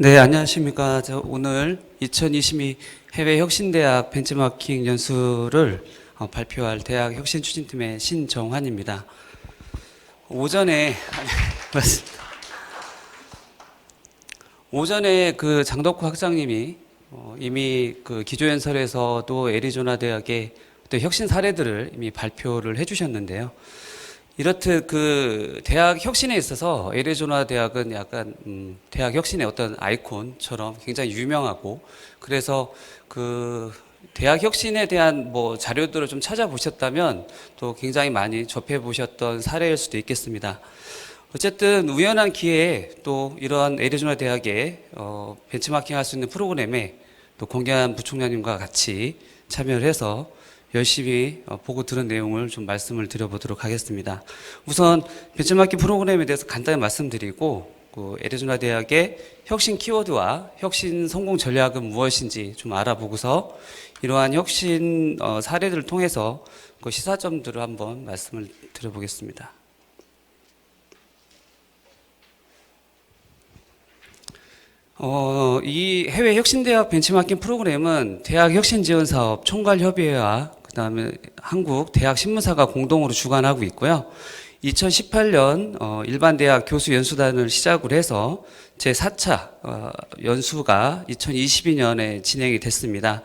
네, 안녕하십니까. 저 오늘 2022 해외 혁신대학 벤치마킹 연수를 발표할 대학 혁신추진팀의 신정환입니다. 오전에, 맞습니다. 오전에 그 장덕호 학장님이 이미 그 기조연설에서도 애리조나 대학의 어떤 혁신 사례들을 이미 발표를 해주셨는데요. 이렇듯 그 대학 혁신에 있어서 애리조나 대학은 약간 대학 혁신의 어떤 아이콘처럼 굉장히 유명하고, 그래서 그 대학 혁신에 대한 뭐 자료들을 좀 찾아보셨다면 또 굉장히 많이 접해 보셨던 사례일 수도 있겠습니다. 어쨌든 우연한 기회에 또 이러한 애리조나 대학의 벤치마킹 할 수 있는 프로그램에 또 공경환 부총장님과 같이 참여를 해서 열심히 보고 들은 내용을 좀 말씀을 드려보도록 하겠습니다. 우선 벤처마킹 프로그램에 대해서 간단히 말씀드리고, 그 애리조나 대학의 혁신 키워드와 혁신 성공 전략은 무엇인지 좀 알아보고서 이러한 혁신 사례들을 통해서 그 시사점들을 한번 말씀을 드려보겠습니다. 이 해외 혁신대학 벤치마킹 프로그램은 대학 혁신 지원 사업 총괄협의회와 그다음에 한국 대학 신문사가 공동으로 주관하고 있고요. 2018년 일반 대학 교수 연수단을 시작으로 해서 제4차 연수가 2022년에 진행이 됐습니다.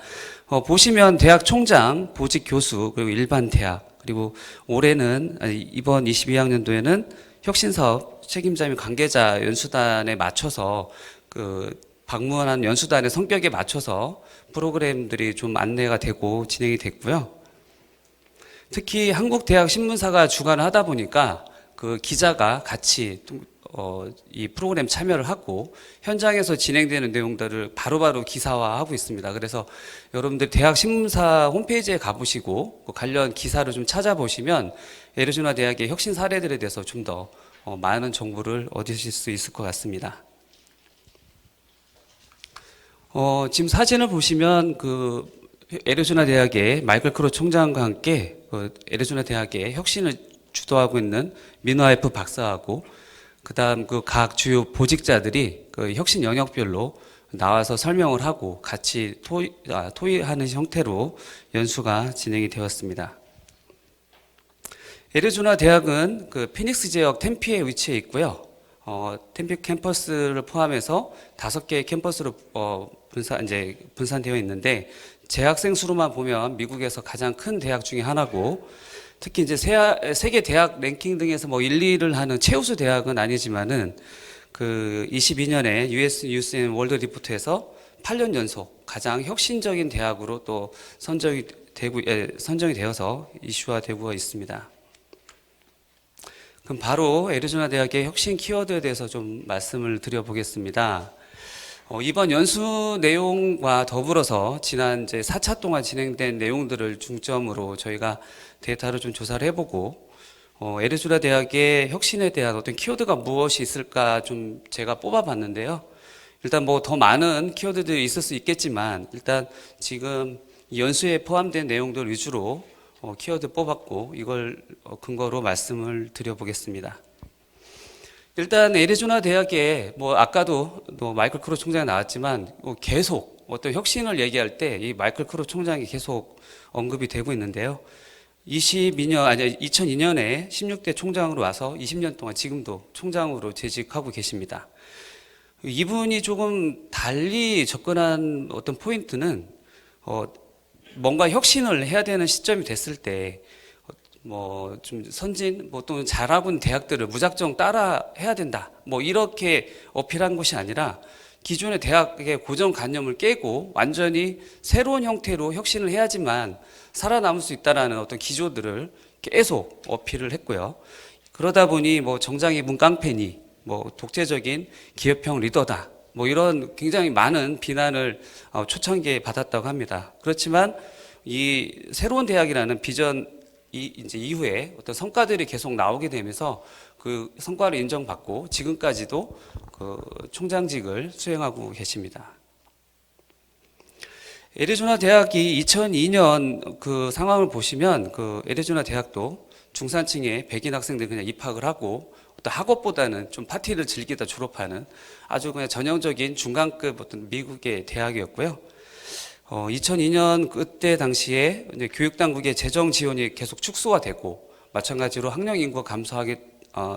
보시면 대학 총장, 보직 교수, 그리고 일반 대학, 그리고 올해는 이번 22학년도에는 혁신사업 책임자 및 관계자 연수단에 맞춰서 그 방문한 연수단의 성격에 맞춰서 프로그램들이 좀 안내가 되고 진행이 됐고요. 특히 한국 대학 신문사가 주관을 하다 보니까 그 기자가 같이 이 프로그램 참여를 하고 현장에서 진행되는 내용들을 바로바로 기사화하고 있습니다. 그래서 여러분들 대학 신문사 홈페이지에 가보시고 그 관련 기사를 좀 찾아보시면 애리조나 대학의 혁신 사례들에 대해서 좀 더 많은 정보를 얻으실 수 있을 것 같습니다. 지금 사진을 보시면 그 애리조나 대학의 마이클 크로 총장과 함께 그 애리조나 대학의 혁신을 주도하고 있는 민화 F 박사하고 그다음 그 각 주요 보직자들이 그 혁신 영역별로 나와서 설명을 하고 같이 토의하는 형태로 연수가 진행이 되었습니다. 애리조나 대학은 그 피닉스 지역 템피에 위치해 있고요. 템피 캠퍼스를 포함해서 5개의 캠퍼스로 분산되어 있는데 재학생 수로만 보면 미국에서 가장 큰 대학 중에 하나고, 특히 이제 세계 대학 랭킹 등에서 뭐 1, 2를 하는 최우수 대학은 아니지만은 그 22년에 US 뉴스 앤 월드 리포트에서 8년 연속 가장 혁신적인 대학으로 또 선정이 되어서 이슈화되고 있습니다. 그럼 바로 애리조나 대학의 혁신 키워드에 대해서 좀 말씀을 드려보겠습니다. 이번 연수 내용과 더불어서 지난 이제 4차 동안 진행된 내용들을 중점으로 저희가 데이터를 좀 조사를 해보고, 애리조나 대학의 혁신에 대한 어떤 키워드가 무엇이 있을까 좀 제가 뽑아봤는데요. 일단 뭐 더 많은 키워드들이 있을 수 있겠지만 일단 지금 연수에 포함된 내용들 위주로 키워드 뽑았고 이걸 근거로 말씀을 드려보겠습니다. 일단 애리조나 대학에 뭐 아까도 마이클 크로 총장이 나왔지만 계속 어떤 혁신을 얘기할 때 이 마이클 크로 총장이 계속 언급이 되고 있는데요. 2002년에 16대 총장으로 와서 20년 동안 지금도 총장으로 재직하고 계십니다. 이분이 조금 달리 접근한 어떤 포인트는 뭔가 혁신을 해야 되는 시점이 됐을 때 뭐 좀 선진 뭐 또는 잘하고 있는 대학들을 무작정 따라 해야 된다 뭐 이렇게 어필한 것이 아니라 기존의 대학의 고정관념을 깨고 완전히 새로운 형태로 혁신을 해야지만 살아남을 수 있다라는 어떤 기조들을 계속 어필을 했고요. 그러다 보니 뭐 정장이 문 깡패니 뭐 독재적인 기업형 리더다 뭐 이런 굉장히 많은 비난을 초창기에 받았다고 합니다. 그렇지만 이 새로운 대학이라는 비전 이제 이후에 어떤 성과들이 계속 나오게 되면서 그 성과를 인정받고 지금까지도 그 총장직을 수행하고 계십니다. 애리조나 대학이 2002년 그 상황을 보시면 그 애리조나 대학도 중산층의 백인 학생들이 그냥 입학을 하고 어떤 학업보다는 좀 파티를 즐기다 졸업하는 아주 그냥 전형적인 중간급 어떤 미국의 대학이었고요. 2002년 그때 당시에 이제 교육 당국의 재정 지원이 계속 축소가 되고 마찬가지로 학령 인구가 감소하게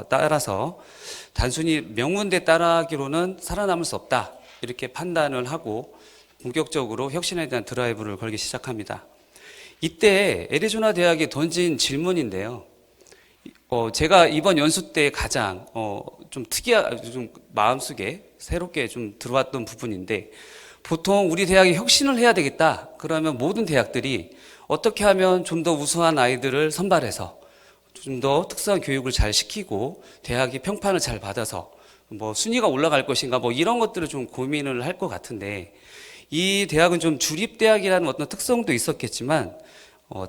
따라서 단순히 명문대 따라하기로는 살아남을 수 없다 이렇게 판단을 하고 본격적으로 혁신에 대한 드라이브를 걸기 시작합니다. 이때 애리조나 대학이 던진 질문인데요. 제가 이번 연수 때 가장 좀 좀 마음속에 새롭게 좀 들어왔던 부분인데, 보통 우리 대학이 혁신을 해야 되겠다 그러면 모든 대학들이 어떻게 하면 좀 더 우수한 아이들을 선발해서 좀 더 특수한 교육을 잘 시키고 대학이 평판을 잘 받아서 뭐 순위가 올라갈 것인가 뭐 이런 것들을 좀 고민을 할 것 같은데, 이 대학은 좀 주립대학이라는 어떤 특성도 있었겠지만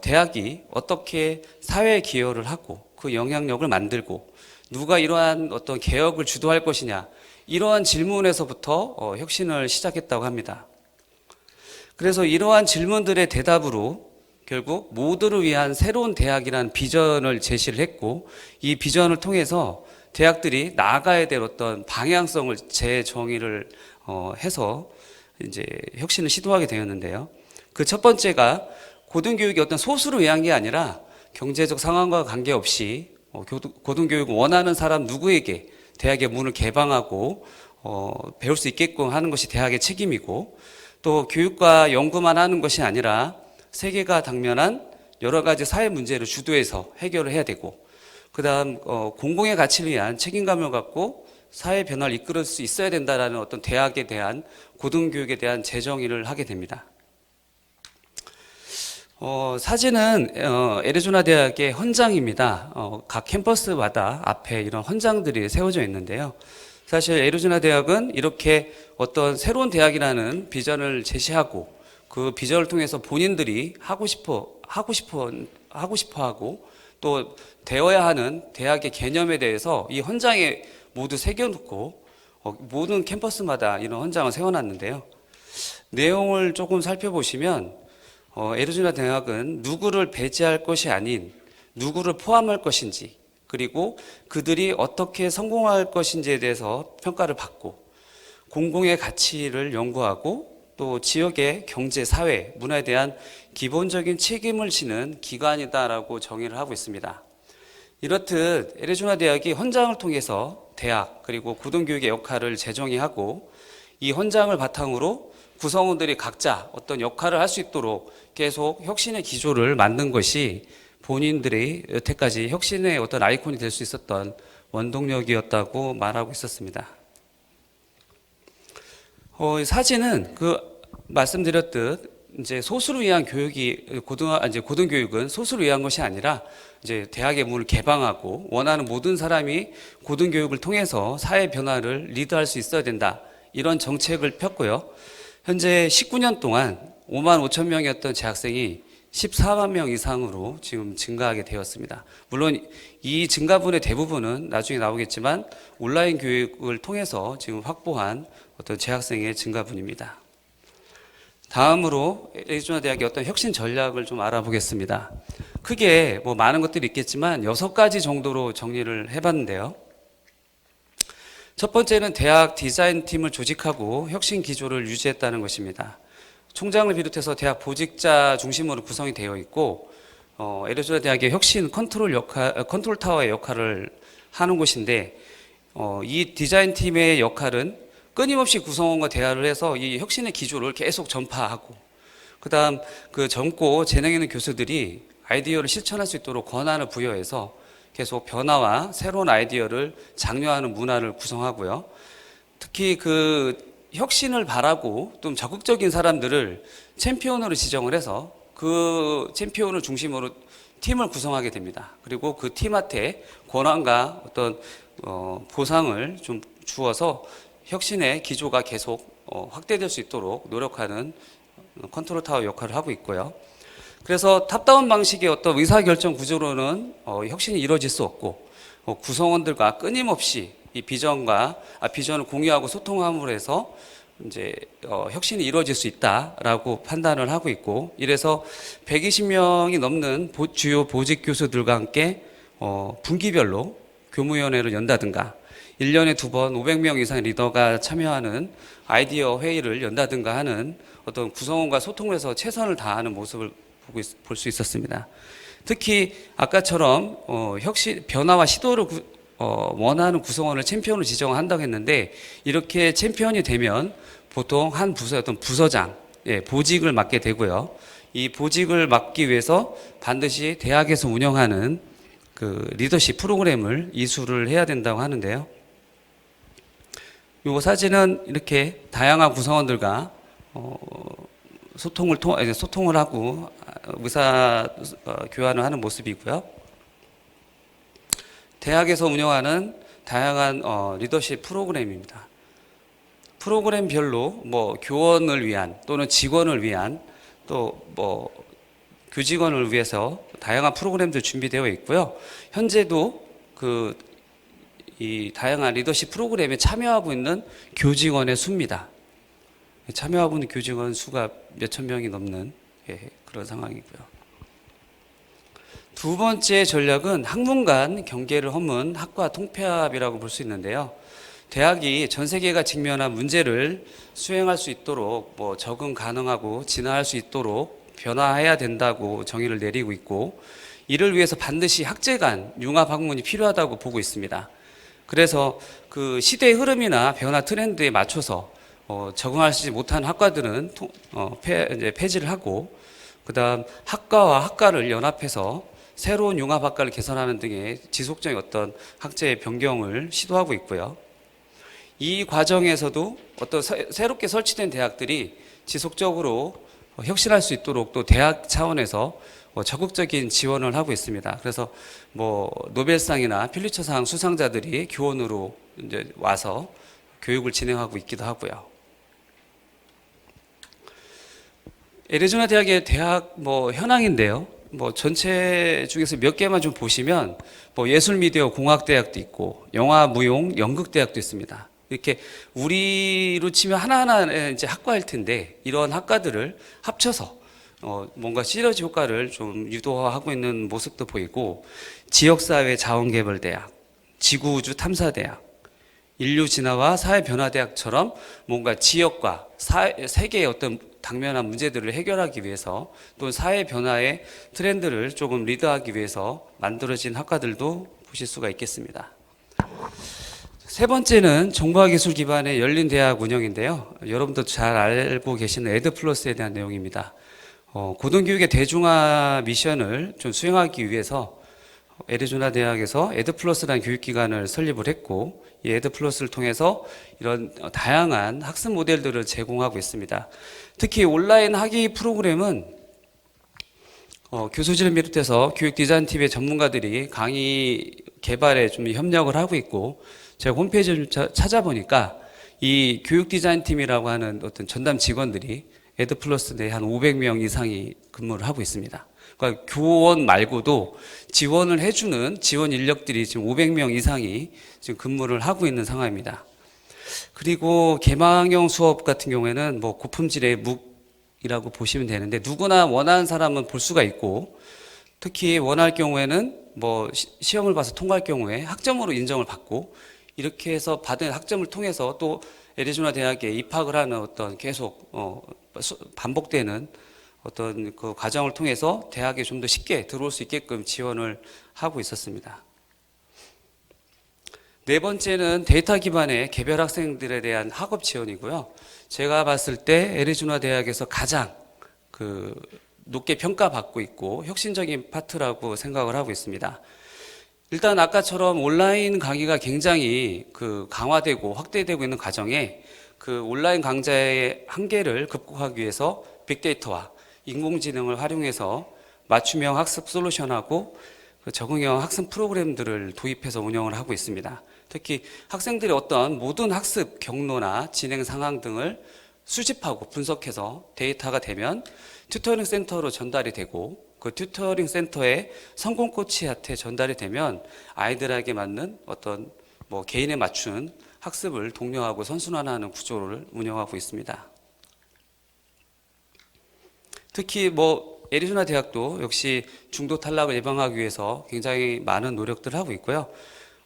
대학이 어떻게 사회에 기여를 하고 그 영향력을 만들고 누가 이러한 어떤 개혁을 주도할 것이냐, 이러한 질문에서부터 혁신을 시작했다고 합니다. 그래서 이러한 질문들의 대답으로 결국 모두를 위한 새로운 대학이라는 비전을 제시를 했고, 이 비전을 통해서 대학들이 나아가야 될 어떤 방향성을 재정의를 해서 이제 혁신을 시도하게 되었는데요. 그 첫 번째가 고등교육이 어떤 소수를 위한 게 아니라 경제적 상황과 관계없이 고등교육을 원하는 사람 누구에게 대학의 문을 개방하고 배울 수 있게끔 하는 것이 대학의 책임이고, 또 교육과 연구만 하는 것이 아니라 세계가 당면한 여러 가지 사회 문제를 주도해서 해결을 해야 되고, 그 다음 공공의 가치를 위한 책임감을 갖고 사회 변화를 이끌을 수 있어야 된다라는 어떤 대학에 대한 고등교육에 대한 재정의를 하게 됩니다. 사진은 애리조나 대학의 헌장입니다. 각 캠퍼스마다 앞에 이런 헌장들이 세워져 있는데요. 사실 애리조나 대학은 이렇게 어떤 새로운 대학이라는 비전을 제시하고 그 비전을 통해서 본인들이 하고 싶어 하고 또 되어야 하는 대학의 개념에 대해서 이 헌장에 모두 새겨놓고 모든 캠퍼스마다 이런 헌장을 세워놨는데요. 내용을 조금 살펴보시면 애리조나 대학은 누구를 배제할 것이 아닌 누구를 포함할 것인지, 그리고 그들이 어떻게 성공할 것인지에 대해서 평가를 받고 공공의 가치를 연구하고 또 지역의 경제, 사회, 문화에 대한 기본적인 책임을 지는 기관이다라고 정의를 하고 있습니다. 이렇듯 애리조나 대학이 헌장을 통해서 대학 그리고 고등교육의 역할을 재정의하고, 이 헌장을 바탕으로 구성원들이 각자 어떤 역할을 할 수 있도록 계속 혁신의 기조를 만든 것이 본인들이 여태까지 혁신의 어떤 아이콘이 될 수 있었던 원동력이었다고 말하고 있었습니다. 사진은 말씀드렸듯 이제 소수를 위한 교육이 고등교육은 소수를 위한 것이 아니라 이제 대학의 문을 개방하고 원하는 모든 사람이 고등교육을 통해서 사회 변화를 리드할 수 있어야 된다, 이런 정책을 폈고요. 현재 19년 동안 5만 5천 명이었던 재학생이 14만 명 이상으로 지금 증가하게 되었습니다. 물론 이 증가분의 대부분은 나중에 나오겠지만 온라인 교육을 통해서 지금 확보한 어떤 재학생의 증가분입니다. 다음으로 애리조나 대학의 어떤 혁신 전략을 좀 알아보겠습니다. 크게 많은 것들이 있겠지만 6가지 정도로 정리를 해봤는데요. 첫 번째는 대학 디자인팀을 조직하고 혁신 기조를 유지했다는 것입니다. 총장을 비롯해서 대학 보직자 중심으로 구성이 되어 있고, 애리조나 대학의 혁신 컨트롤 타워의 역할을 하는 곳인데, 이 디자인팀의 역할은 끊임없이 구성원과 대화를 해서 이 혁신의 기조를 계속 전파하고, 그 다음 그 젊고 재능 있는 교수들이 아이디어를 실천할 수 있도록 권한을 부여해서 계속 변화와 새로운 아이디어를 장려하는 문화를 구성하고요. 특히 그 혁신을 바라고 좀 적극적인 사람들을 챔피언으로 지정을 해서 그 챔피언을 중심으로 팀을 구성하게 됩니다. 그리고 그 팀한테 권한과 어떤 보상을 좀 주어서 혁신의 기조가 계속 확대될 수 있도록 노력하는 컨트롤 타워 역할을 하고 있고요. 그래서 탑다운 방식의 어떤 의사결정 구조로는 혁신이 이루어질 수 없고, 구성원들과 끊임없이 이 비전을 공유하고 소통함으로 해서 이제 혁신이 이루어질 수 있다라고 판단을 하고 있고, 이래서 120명이 넘는 주요 보직 교수들과 함께 분기별로 교무위원회를 연다든가 1년에 2번 500명 이상 리더가 참여하는 아이디어 회의를 연다든가 하는 어떤 구성원과 소통을 해서 최선을 다하는 모습을 볼 수 있었습니다. 특히 아까처럼 변화와 시도를 원하는 구성원을 챔피언으로 지정한다고 했는데, 이렇게 챔피언이 되면 보통 한 부서의 어떤 부서장, 보직을 맡게 되고요. 이 보직을 맡기 위해서 반드시 대학에서 운영하는 그 리더십 프로그램을 이수를 해야 된다고 하는데요. 이 사진은 이렇게 다양한 구성원들과 소통을 하고 의사 교환을 하는 모습이고요. 대학에서 운영하는 다양한 리더십 프로그램입니다. 프로그램별로 교원을 위한 또는 직원을 위한 또 교직원을 위해서 다양한 프로그램들 준비되어 있고요. 현재도 이 다양한 리더십 프로그램에 참여하고 있는 교직원의 수입니다. 참여하고 있는 교직원 수가 몇천 명이 넘는 그런 상황이고요. 두 번째 전략은 학문 간 경계를 허문 학과 통폐합이라고 볼 수 있는데요. 대학이 전 세계가 직면한 문제를 수행할 수 있도록 적응 가능하고 진화할 수 있도록 변화해야 된다고 정의를 내리고 있고, 이를 위해서 반드시 학제 간 융합 학문이 필요하다고 보고 있습니다. 그래서 그 시대의 흐름이나 변화 트렌드에 맞춰서 적응하지 못한 학과들은 이제 폐지를 하고, 그다음 학과와 학과를 연합해서 새로운 융합학과를 개선하는 등의 지속적인 어떤 학제의 변경을 시도하고 있고요. 이 과정에서도 어떤 새롭게 설치된 대학들이 지속적으로 혁신할 수 있도록 또 대학 차원에서 적극적인 지원을 하고 있습니다. 그래서 노벨상이나 퓰리처상 수상자들이 교원으로 이제 와서 교육을 진행하고 있기도 하고요. 애리조나 대학의 대학 현황인데요. 전체 중에서 몇 개만 좀 보시면 예술미디어 공학대학도 있고 영화, 무용, 연극대학도 있습니다. 이렇게 우리로 치면 하나하나 이제 학과일 텐데, 이런 학과들을 합쳐서 뭔가 시너지 효과를 좀 유도하고 있는 모습도 보이고, 지역사회 자원개발대학, 지구우주 탐사대학, 인류진화와 사회변화대학처럼 뭔가 지역과 세계의 어떤 당면한 문제들을 해결하기 위해서 또는 사회 변화의 트렌드를 조금 리드하기 위해서 만들어진 학과들도 보실 수가 있겠습니다. 세 번째는 정보화 기술 기반의 열린 대학 운영인데요. 여러분도 잘 알고 계시는 에드플러스에 대한 내용입니다. 고등교육의 대중화 미션을 좀 수행하기 위해서 애리조나 대학에서 에드플러스라는 교육기관을 설립을 했고, 이 에드플러스를 통해서 이런 다양한 학습 모델들을 제공하고 있습니다. 특히 온라인 학위 프로그램은 교수진을 비롯해서 교육 디자인팀의 전문가들이 강의 개발에 좀 협력을 하고 있고, 제가 홈페이지를 찾아보니까 이 교육 디자인팀이라고 하는 어떤 전담 직원들이 에드플러스 내에 한 500명 이상이 근무를 하고 있습니다. 그러니까 교원 말고도 지원을 해주는 지원 인력들이 지금 500명 이상이 지금 근무를 하고 있는 상황입니다. 그리고 개방형 수업 같은 경우에는 고품질의 묵이라고 보시면 되는데, 누구나 원하는 사람은 볼 수가 있고, 특히 원할 경우에는 시험을 봐서 통과할 경우에 학점으로 인정을 받고, 이렇게 해서 받은 학점을 통해서 또 애리조나 대학에 입학을 하는 어떤 계속 반복되는 어떤 그 과정을 통해서 대학에 좀 더 쉽게 들어올 수 있게끔 지원을 하고 있었습니다. 네 번째는 데이터 기반의 개별 학생들에 대한 학업 지원이고요. 제가 봤을 때 애리조나 대학에서 가장 높게 평가받고 있고 혁신적인 파트라고 생각을 하고 있습니다. 일단 아까처럼 온라인 강의가 굉장히 강화되고 확대되고 있는 과정에 그 온라인 강좌의 한계를 극복하기 위해서 빅데이터와 인공지능을 활용해서 맞춤형 학습 솔루션하고 적응형 학습 프로그램들을 도입해서 운영을 하고 있습니다. 특히 학생들의 어떤 모든 학습 경로나 진행 상황 등을 수집하고 분석해서 데이터가 되면 튜터링 센터로 전달이 되고, 그 튜터링 센터의 성공 코치한테 전달이 되면 아이들에게 맞는 어떤 개인에 맞춘 학습을 독려하고 선순환하는 구조를 운영하고 있습니다. 특히 애리조나 대학도 역시 중도 탈락을 예방하기 위해서 굉장히 많은 노력들을 하고 있고요.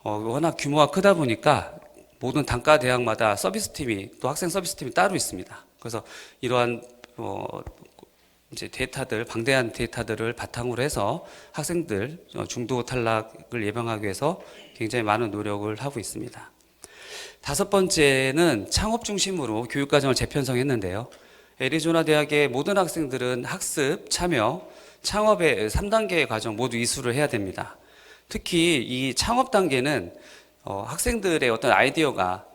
워낙 규모가 크다 보니까 모든 단과 대학마다 서비스팀이 또 학생 서비스팀이 따로 있습니다. 그래서 이러한 이제 데이터들, 방대한 데이터들을 바탕으로 해서 학생들 중도 탈락을 예방하기 위해서 굉장히 많은 노력을 하고 있습니다. 다섯 번째는 창업 중심으로 교육과정을 재편성했는데요. 애리조나 대학의 모든 학생들은 학습, 참여, 창업의 3단계의 과정 모두 이수를 해야 됩니다. 특히 이 창업 단계는 학생들의 어떤 아이디어가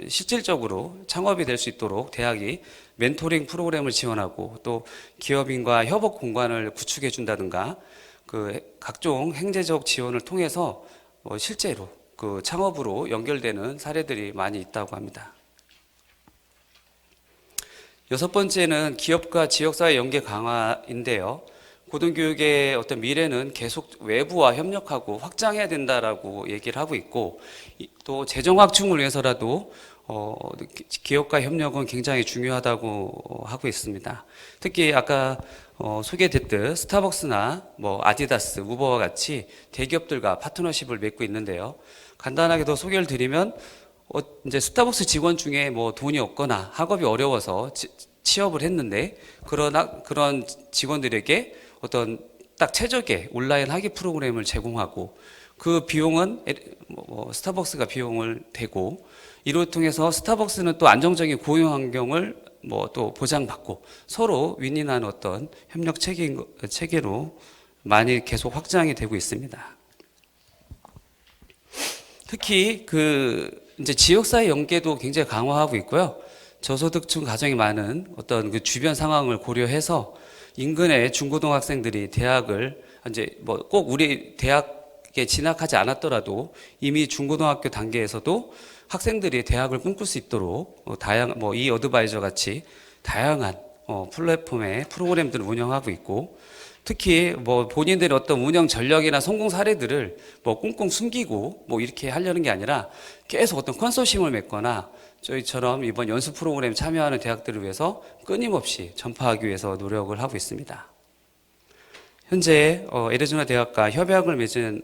실질적으로 창업이 될 수 있도록 대학이 멘토링 프로그램을 지원하고 또 기업인과 협업 공간을 구축해 준다든가 그 각종 행제적 지원을 통해서 실제로 그 창업으로 연결되는 사례들이 많이 있다고 합니다. 여섯 번째는 기업과 지역사회 연계 강화인데요. 고등교육의 어떤 미래는 계속 외부와 협력하고 확장해야 된다라고 얘기를 하고 있고, 또 재정 확충을 위해서라도 기업과 협력은 굉장히 중요하다고 하고 있습니다. 특히 아까 소개됐듯 스타벅스나 아디다스, 우버와 같이 대기업들과 파트너십을 맺고 있는데요. 간단하게 더 소개를 드리면 이제 스타벅스 직원 중에 돈이 없거나 학업이 어려워서 취업을 했는데 그런 직원들에게 어떤 딱 최적의 온라인 학위 프로그램을 제공하고 그 비용은 스타벅스가 비용을 대고 이를 통해서 스타벅스는 또 안정적인 고용 환경을 또 보장받고 서로 윈윈하는 어떤 협력 체계로 많이 계속 확장이 되고 있습니다. 특히 이제 지역사회 연계도 굉장히 강화하고 있고요. 저소득층 가정이 많은 어떤 그 주변 상황을 고려해서 인근의 중고등학생들이 대학을 이제 꼭 우리 대학에 진학하지 않았더라도 이미 중고등학교 단계에서도 학생들이 대학을 꿈꿀 수 있도록 이 어드바이저 같이 다양한 플랫폼의 프로그램들을 운영하고 있고, 특히 본인들의 어떤 운영 전력이나 성공 사례들을 꽁꽁 숨기고 이렇게 하려는 게 아니라 계속 어떤 컨소시엄을 맺거나 저희처럼 이번 연수 프로그램 참여하는 대학들을 위해서 끊임없이 전파하기 위해서 노력을 하고 있습니다. 현재 애리조나 대학과 협약을 맺은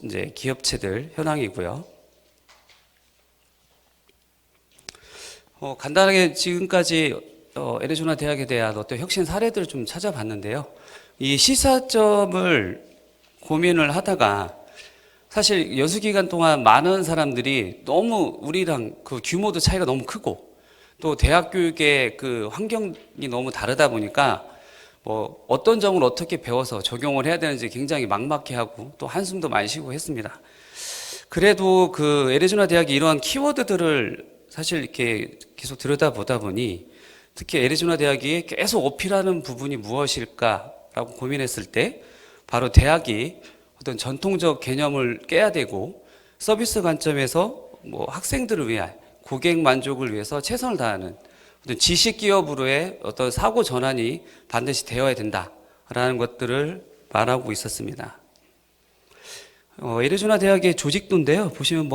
이제 기업체들 현황이고요. 간단하게 지금까지 애리조나 대학에 대한 어떤 혁신 사례들을 좀 찾아봤는데요. 이 시사점을 고민을 하다가 사실 연수 기간 동안 많은 사람들이 너무 우리랑 그 규모도 차이가 너무 크고 또 대학 교육의 그 환경이 너무 다르다 보니까 어떤 점을 어떻게 배워서 적용을 해야 되는지 굉장히 막막해하고 또 한숨도 많이 쉬고 했습니다. 그래도 그 애리조나 대학이 이러한 키워드들을 사실 이렇게 계속 들여다보다 보니 특히 애리조나 대학이 계속 어필하는 부분이 무엇일까라고 고민했을 때 바로 대학이 어떤 전통적 개념을 깨야 되고 서비스 관점에서 학생들을 위한 고객 만족을 위해서 최선을 다하는 어떤 지식 기업으로의 어떤 사고 전환이 반드시 되어야 된다라는 것들을 말하고 있었습니다. 애리조나 대학의 조직도인데요. 보시면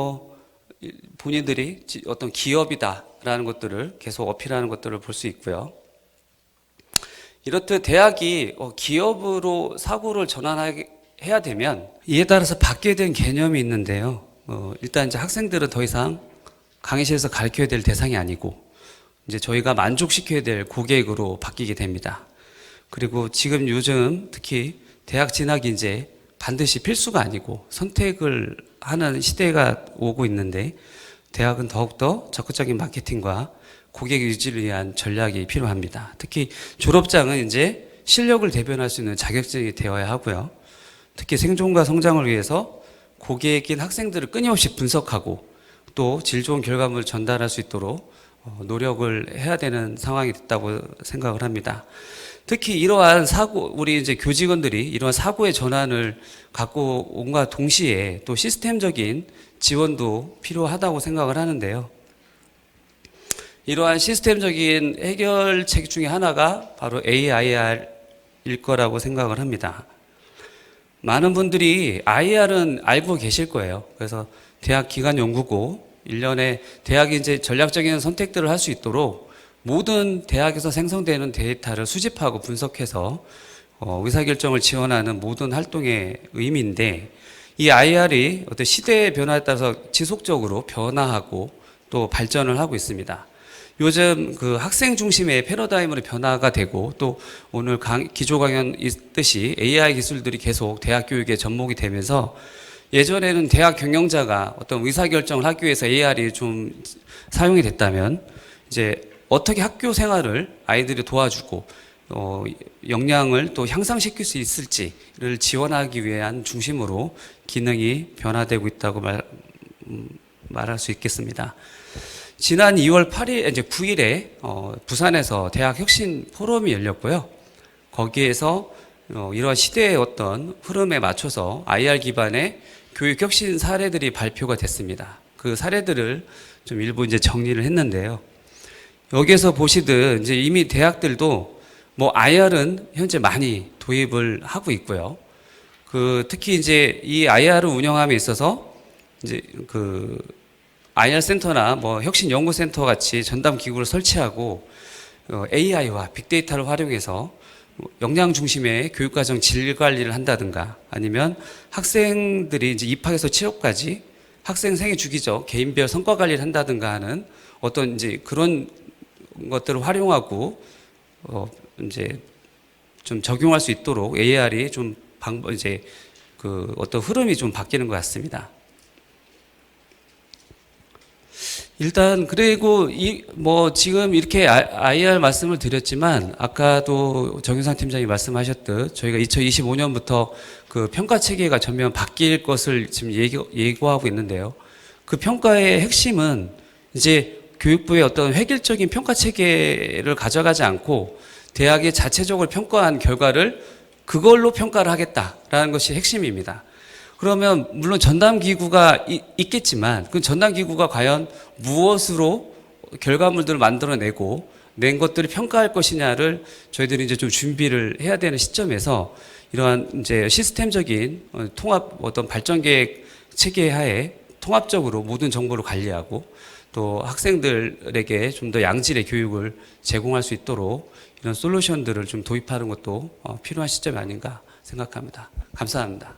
본인들이 어떤 기업이다라는 것들을 계속 어필하는 것들을 볼 수 있고요. 이렇듯 대학이 기업으로 사고를 전환해야 되면 이에 따라서 바뀌어야 되는 개념이 있는데요. 일단 이제 학생들은 더 이상 강의실에서 가르쳐야 될 대상이 아니고 이제 저희가 만족시켜야 될 고객으로 바뀌게 됩니다. 그리고 지금 요즘 특히 대학 진학이 이제 반드시 필수가 아니고 선택을 하는 시대가 오고 있는데 대학은 더욱더 적극적인 마케팅과 고객 유지를 위한 전략이 필요합니다. 특히 졸업장은 이제 실력을 대변할 수 있는 자격증이 되어야 하고요. 특히 생존과 성장을 위해서 고객인 학생들을 끊임없이 분석하고 또 질 좋은 결과물을 전달할 수 있도록 노력을 해야 되는 상황이 됐다고 생각을 합니다. 특히 이러한 우리 이제 교직원들이 이러한 사고의 전환을 갖고 온과 동시에 또 시스템적인 지원도 필요하다고 생각을 하는데요. 이러한 시스템적인 해결책 중에 하나가 바로 AIR일 거라고 생각을 합니다. 많은 분들이 IR은 알고 계실 거예요. 그래서 대학 기간 연구고 1년에 대학이 이제 전략적인 선택들을 할 수 있도록 모든 대학에서 생성되는 데이터를 수집하고 분석해서 의사결정을 지원하는 모든 활동의 의미인데, 이 IR이 어떤 시대의 변화에 따라서 지속적으로 변화하고 또 발전을 하고 있습니다. 요즘 그 학생 중심의 패러다임으로 변화가 되고, 또 오늘 기조 강연 있듯이 AI 기술들이 계속 대학 교육에 접목이 되면서, 예전에는 대학 경영자가 어떤 의사결정을 하기 위해서 AR이 좀 사용이 됐다면, 이제 어떻게 학교 생활을 아이들이 도와주고 역량을 또 향상시킬 수 있을지를 지원하기 위한 중심으로 기능이 변화되고 있다고 말할 수 있겠습니다. 지난 2월 8일, 이제 9일에 부산에서 대학 혁신 포럼이 열렸고요. 거기에서 이러한 시대의 어떤 흐름에 맞춰서 IR 기반의 교육 혁신 사례들이 발표가 됐습니다. 그 사례들을 좀 일부 이제 정리를 했는데요. 여기에서 보시듯 이제 이미 대학들도 IR은 현재 많이 도입을 하고 있고요. 특히 이제 이 IR을 운영함에 있어서 이제 IR 센터나 혁신 연구센터 같이 전담 기구를 설치하고 AI와 빅데이터를 활용해서 역량 중심의 교육과정 질 관리를 한다든가, 아니면 학생들이 이제 입학에서 취업까지 학생 생애 주기적 개인별 성과 관리를 한다든가 하는 어떤 이제 그런 것들을 활용하고 이제 좀 적용할 수 있도록 AR이 좀 이제 어떤 흐름이 좀 바뀌는 것 같습니다. 일단 그리고 지금 이렇게 IR 말씀을 드렸지만, 아까도 정윤상 팀장이 말씀하셨듯 저희가 2025년부터 그 평가 체계가 전면 바뀔 것을 지금 예고하고 있는데요. 그 평가의 핵심은 이제 교육부의 어떤 획일적인 평가 체계를 가져가지 않고 대학이 자체적으로 평가한 결과를 그걸로 평가를 하겠다라는 것이 핵심입니다. 그러면 물론 전담 기구가 있겠지만, 그 전담 기구가 과연 무엇으로 결과물들을 만들어내고 낸 것들을 평가할 것이냐를 저희들이 이제 좀 준비를 해야 되는 시점에서, 이러한 이제 시스템적인 통합 어떤 발전 계획 체계 하에 통합적으로 모든 정보를 관리하고 또 학생들에게 좀 더 양질의 교육을 제공할 수 있도록 이런 솔루션들을 좀 도입하는 것도 필요한 시점이 아닌가 생각합니다. 감사합니다.